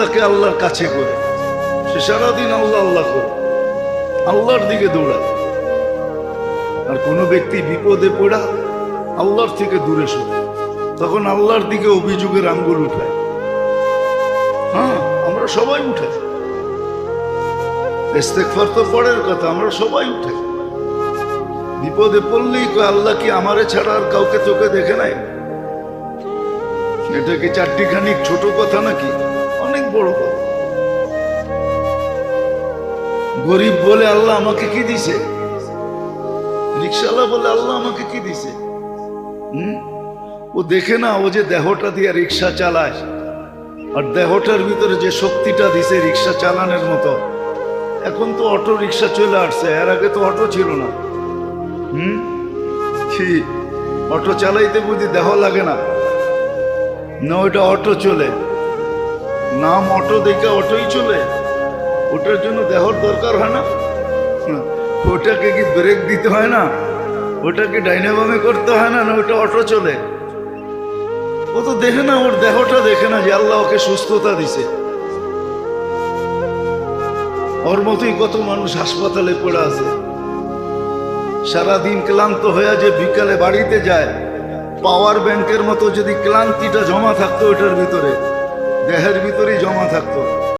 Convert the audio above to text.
আল্লাহকে আল্লাহর কাছে করে, সে সারাদিন আল্লাহ আল্লাহ করে, আল্লাহর দিকে দৌড়ায়। আর কোনো ব্যক্তি বিপদে পড়া আল্লাহর থেকে দূরে সরে, তখন আল্লাহর দিকে অভিযোগের আঙ্গুল উঠায়। হ্যাঁ, আমরা সবাই উঠে, ইস্তেগফার তো পরের কথা, আমরা সবাই উঠে। বিপদে পড়লেই কয় আল্লাহ কি আমারে ছাড়া আর কাউকে চোখে দেখে নাই? এটা কি চারটিখানি ছোট কথা নাকি? অনেক বড় কথা। গরিব বলে আল্লাহ আমাকে কি দিছে, রিক্সাওয়ালা বলে আল্লাহ আমাকে কি দিছে। ও দেখে না, ও যে দেহটা দিয়ে রিক্সা চালায়, আর দেহটার ভিতরে যে শক্তিটা দিছে রিক্সা চালানোর মতো। এখন তো অটো রিক্সা চলে আসছে, এর আগে তো অটো ছিল না। কি অটো চালাইতে বুঝি দেহ লাগে না? না, ওইটা অটো চলে, নাম অটো দেখে অটোই চলে। ওটার জন্য দেহর দরকার হয় না? ওটাকে কি ব্রেক দিতে হয় না? ওটাকে ডাইনামামে করতে হয় না? না, ওটা অটো চলে। ও তো দেখে না, ওর দেহটা দেখে না যে আল্লাহ ওকে সুস্থতা দিছে। ওর মতোই কত মানুষ হাসপাতালে পড়ে আছে, সারাদিন ক্লান্ত হয়ে যে বিকালে বাড়িতে যায়, পাওয়ার ব্যাংকের মতো যদি ক্লান্তিটা জমা থাকতো ওটার ভিতরে, দেহের ভিতরেই জমা থাকতো,